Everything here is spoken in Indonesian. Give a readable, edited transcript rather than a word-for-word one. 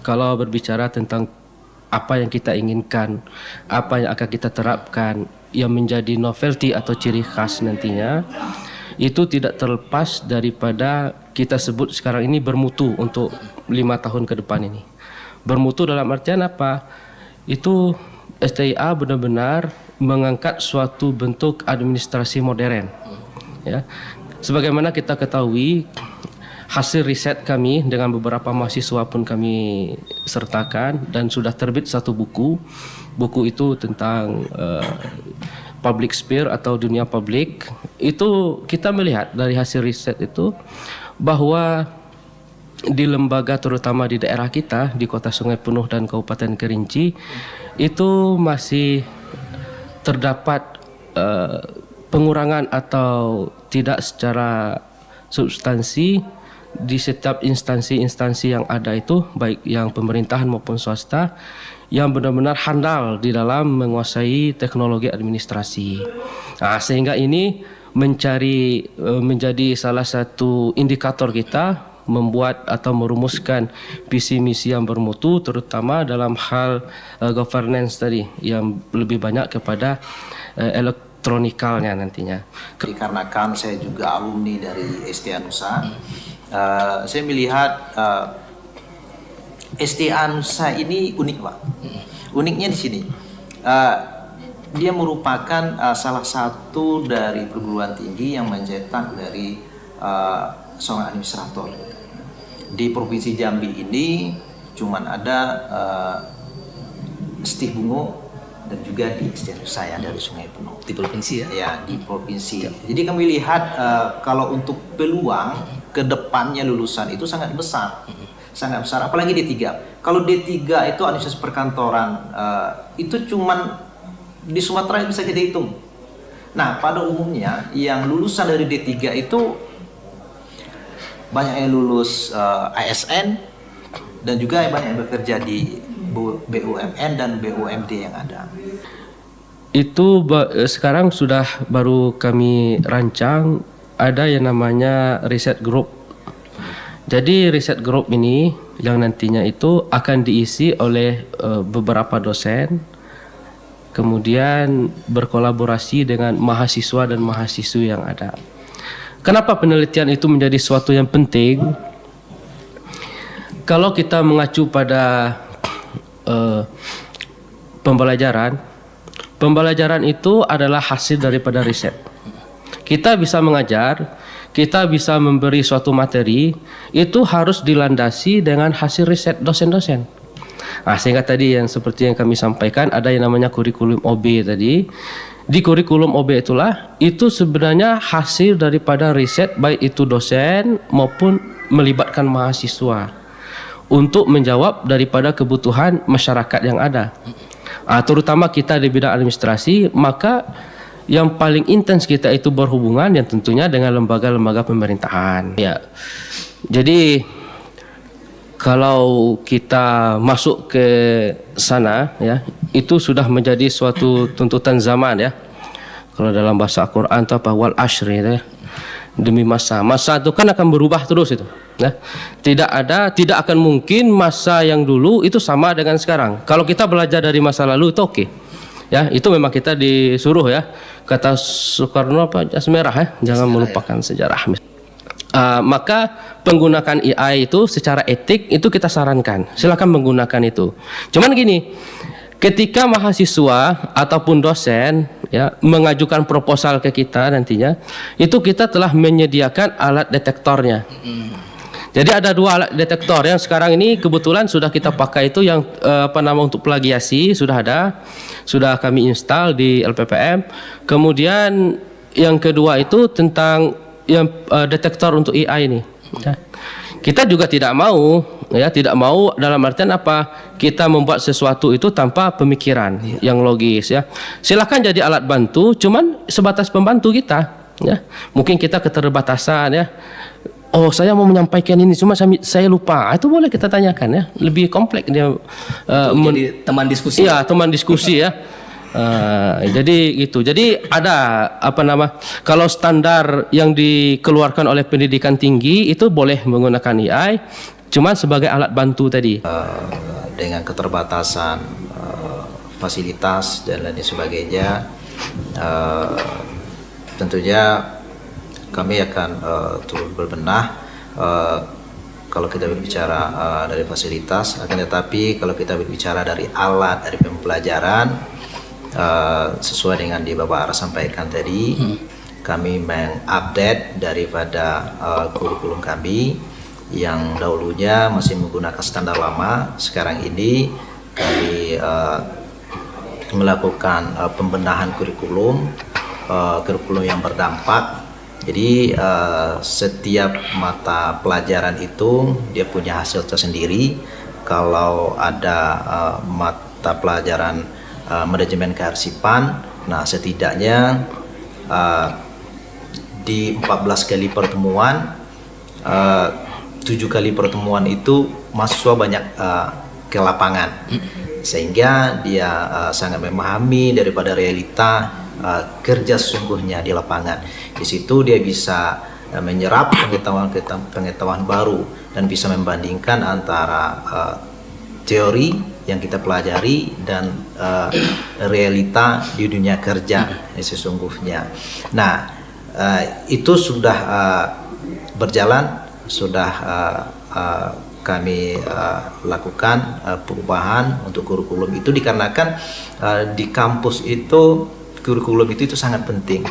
kalau berbicara tentang apa yang kita inginkan, apa yang akan kita terapkan, yang menjadi novelty atau ciri khas nantinya, itu tidak terlepas daripada kita sebut sekarang ini bermutu untuk 5 tahun ke depan ini. Bermutu dalam artian apa? Itu STIA benar-benar mengangkat suatu bentuk administrasi modern. Ya. Sebagaimana kita ketahui, hasil riset kami dengan beberapa mahasiswa pun kami sertakan dan sudah terbit satu buku. Buku itu tentang public sphere atau dunia publik. Itu kita melihat dari hasil riset itu bahwa di lembaga terutama di daerah kita, di Kota Sungai Penuh dan Kabupaten Kerinci, itu masih terdapat pengurangan atau tidak secara substansi di setiap instansi-instansi yang ada itu, baik yang pemerintahan maupun swasta, yang benar-benar handal di dalam menguasai teknologi administrasi. Nah, sehingga ini menjadi salah satu indikator kita membuat atau merumuskan visi misi yang bermutu, terutama dalam hal governance tadi, yang lebih banyak kepada elektronikalnya nantinya. Dikarenakan saya juga alumni dari STIA Nusa, saya melihat STIA Nusa ini unik, Pak. Uniknya di sini, dia merupakan salah satu dari perguruan tinggi yang mencetak dari seorang administrator. Di Provinsi Jambi ini cuman ada Steve Bungo dan juga di STIA Nusa ya, dari Sungai Penuh. Di provinsi ya? Ya, di provinsi. Jadi kami lihat kalau untuk peluang ke depannya lulusan itu sangat besar. Sangat besar, apalagi D3. Kalau D3 itu administrasi perkantoran, itu cuman di Sumatera bisa kita hitung. Nah, pada umumnya yang lulusan dari D3 itu banyak yang lulus ASN dan juga banyak yang bekerja di BUMN dan BUMD yang ada. Itu sekarang sudah baru kami rancang, ada yang namanya riset group. Jadi riset group ini yang nantinya itu akan diisi oleh beberapa dosen, kemudian berkolaborasi dengan mahasiswa dan mahasiswi yang ada. Kenapa penelitian itu menjadi suatu yang penting? Kalau kita mengacu pada pembelajaran itu adalah hasil daripada riset. Kita bisa mengajar, kita bisa memberi suatu materi, itu harus dilandasi dengan hasil riset dosen-dosen. Nah, sehingga tadi yang seperti yang kami sampaikan, ada yang namanya kurikulum OB tadi. Di kurikulum OB itulah, itu sebenarnya hasil daripada riset, baik itu dosen maupun melibatkan mahasiswa untuk menjawab daripada kebutuhan masyarakat yang ada. Terutama kita di bidang administrasi, maka yang paling intens kita itu berhubungan yang tentunya dengan lembaga-lembaga pemerintahan. Ya, jadi kalau kita masuk ke sana, ya, itu sudah menjadi suatu tuntutan zaman, ya. Kalau dalam bahasa Al-Quran itu apa? Wal ashri, ya. Demi masa. Masa itu kan akan berubah terus itu. Ya. Tidak akan mungkin masa yang dulu itu sama dengan sekarang. Kalau kita belajar dari masa lalu itu oke. Ya, itu memang kita disuruh, ya. Kata Soekarno apa? Jas merah, ya. Jangan melupakan sejarah. Maka penggunaan AI itu secara etik itu kita sarankan. Silakan menggunakan itu. Cuman gini, ketika mahasiswa ataupun dosen, ya, mengajukan proposal ke kita nantinya, itu kita telah menyediakan alat detektornya. Jadi ada 2 alat detektor yang sekarang ini kebetulan sudah kita pakai, itu yang untuk plagiasi sudah ada, sudah kami install di LPPM. Kemudian yang kedua itu tentang yang detektor untuk AI ini. Ya. Kita juga tidak mau dalam artian apa? Kita membuat sesuatu itu tanpa pemikiran yang logis, ya. Silakan jadi alat bantu, cuman sebatas pembantu kita, ya. Mungkin kita keterbatasan, ya. Oh, saya mau menyampaikan ini, cuma saya lupa. Itu boleh kita tanyakan, ya. Lebih kompleks dia. Jadi teman diskusi. Iya, teman diskusi, ya. Jadi gitu. Jadi ada kalau standar yang dikeluarkan oleh pendidikan tinggi itu boleh menggunakan AI. Cuman sebagai alat bantu tadi. Dengan keterbatasan fasilitas dan lain sebagainya, tentunya kami akan turut berbenah kalau kita berbicara dari fasilitas, akan tetapi kalau kita berbicara dari alat, dari pembelajaran, sesuai dengan di Bapak Ara sampaikan tadi, kami mengupdate daripada kurikulum kami yang dahulunya masih menggunakan standar lama. Sekarang ini kami melakukan pembenahan kurikulum yang berdampak. Jadi setiap mata pelajaran itu dia punya hasil tersendiri. Kalau ada mata pelajaran manajemen kearsipan, nah setidaknya di 14 kali pertemuan, 7 kali pertemuan itu mahasiswa banyak ke lapangan, sehingga dia sangat memahami daripada realita kerja sesungguhnya di lapangan. Di situ dia bisa menyerap pengetahuan baru dan bisa membandingkan antara teori yang kita pelajari dan realita di dunia kerja sesungguhnya. Nah, itu sudah berjalan, sudah kami lakukan perubahan untuk kurikulum itu dikarenakan di kampus itu kurikulum itu sangat penting.